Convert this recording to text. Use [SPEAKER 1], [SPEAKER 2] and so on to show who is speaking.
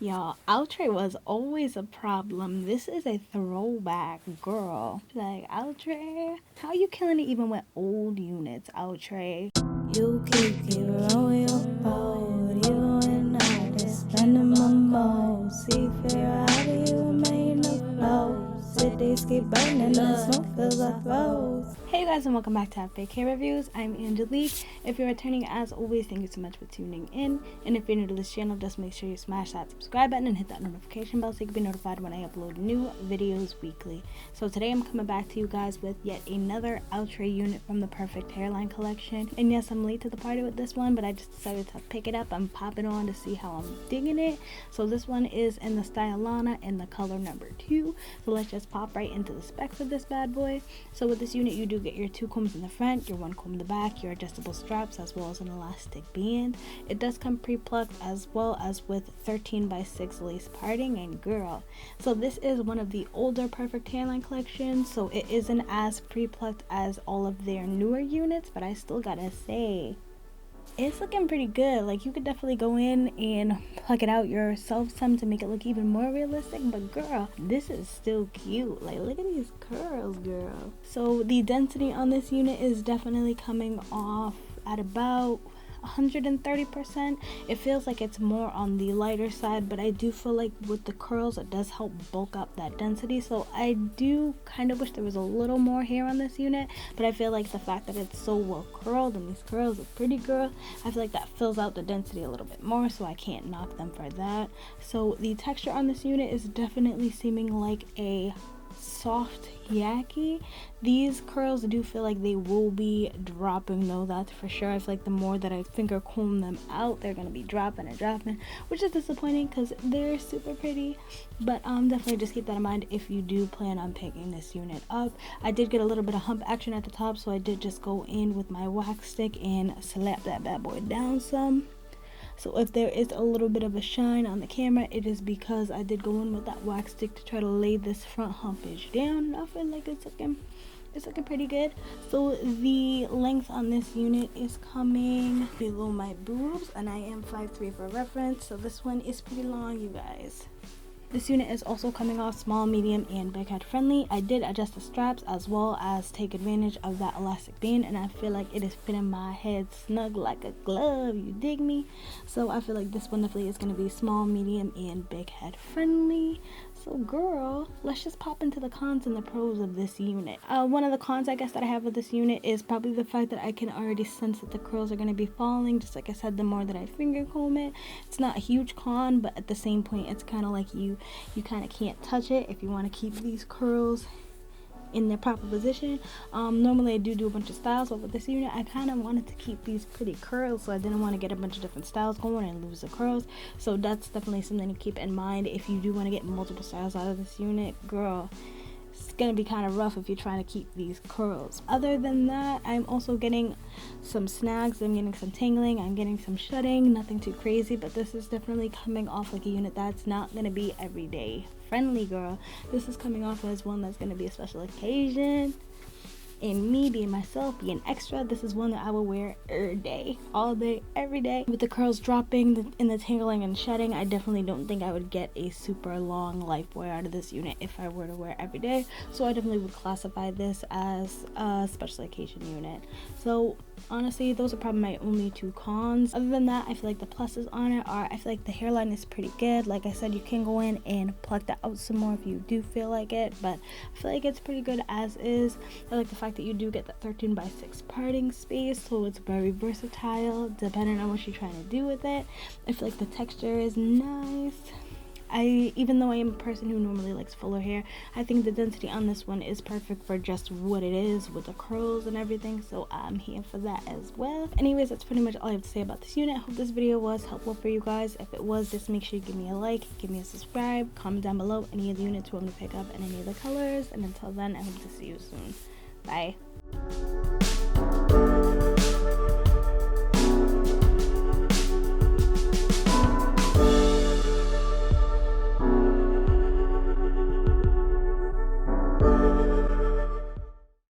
[SPEAKER 1] Y'all, Outre was always a problem. This is a throwback, girl. Like, Outre? How you killing it even with old units, Outre?
[SPEAKER 2] You keep on your boat, you and I just spending my mode. See, figure how do you remain afloat? Cities keep burning, the smoke fills our throats.
[SPEAKER 1] Hey guys, and welcome back to Fake Hair Reviews. I'm Angelique. If you're returning, as always, thank you so much for tuning in. And if you're new to this channel, just make sure you smash that subscribe button and hit that notification bell so you can be notified when I upload new videos weekly. So today I'm coming back to you guys with yet another Outre unit from the Perfect Hairline collection. And yes, I'm late to the party with this one, but I just decided to pick it up and pop it on to see how I'm digging it. So this one is in the style Lana in the color number 2. So let's just pop right into the specs of this bad boy. So with this unit, you do get your 2 combs in the front, your 1 comb in the back, your adjustable straps, as well as an elastic band. It does come pre-plucked as well as with 13x6 lace parting, and girl, so this is one of the older Perfect Hairline collections, so it isn't as pre-plucked as all of their newer units, but I still gotta say, it's looking pretty good. Like, you could definitely go in and pluck it out yourself some to make it look even more realistic, but girl, this is still cute. Like, look at these curls, girl. So the density on this unit is definitely coming off at about 130%. It feels like it's more on the lighter side, but I do feel like with the curls it does help bulk up that density. So I do kind of wish there was a little more hair on this unit, but I feel like the fact that it's so well curled and these curls are pretty, girl, I feel like that fills out the density a little bit more, so I can't knock them for that. So the texture on this unit is definitely seeming like a soft Yaki. These curls do feel like they will be dropping though, that's for sure. I feel like the more that I finger comb them out, they're gonna be dropping and dropping, which is disappointing because they're super pretty. But definitely just keep that in mind if you do plan on picking this unit up. I did get a little bit of hump action at the top, so I did just go in with my wax stick and slap that bad boy down some. So if there is a little bit of a shine on the camera, it is because I did go in with that wax stick to try to lay this front humpage down. I feel like it's looking pretty good. So the length on this unit is coming below my boobs, and I am 5'3" for reference, so this one is pretty long, you guys. This unit is also coming off small, medium, and big head friendly. I did adjust the straps as well as take advantage of that elastic band, and I feel like it is fitting my head snug like a glove, you dig me? So I feel like this one definitely is going to be small, medium, and big head friendly. So girl, let's just pop into the cons and the pros of this unit. One of the cons I guess that I have with this unit is probably the fact that I can already sense that the curls are going to be falling. Just like I said, the more that I finger comb it. It's not a huge con, but at the same point, it's kind of like you kind of can't touch it if you want to keep these curls in their proper position. Normally I do a bunch of styles, but with this unit I kind of wanted to keep these pretty curls, so I didn't want to get a bunch of different styles going and lose the curls. So that's definitely something to keep in mind if you do want to get multiple styles out of this unit, girl. It's gonna be kind of rough if you're trying to keep these curls. Other than that, I'm also getting some snags, I'm getting some tangling, I'm getting some shedding, nothing too crazy, but this is definitely coming off like a unit that's not gonna be everyday friendly, girl. This is coming off as one that's gonna be a special occasion. And me being myself, being extra, this is one that I will wear every day, all day, every day. With the curls dropping and the tangling and shedding, I definitely don't think I would get a super long life wear out of this unit if I were to wear every day. So I definitely would classify this as a special occasion unit. So honestly, those are probably my only 2 cons. Other than that, I feel like the pluses on it are, I feel like the hairline is pretty good. Like I said, you can go in and pluck that out some more if you do feel like it, but I feel like it's pretty good as is. I like the fact that you do get that 13x6 parting space, so it's very versatile depending on what you're trying to do with it. I feel like the texture is nice. Even though I am a person who normally likes fuller hair, I think the density on this one is perfect for just what it is with the curls and everything, so I'm here for that as well. Anyways, that's pretty much all I have to say about this unit. I hope this video was helpful for you guys. If it was, just make sure you give me a like, give me a subscribe, comment down below any of the units you want me to pick up and any of the colors, and until then, I hope to see you soon. Bye.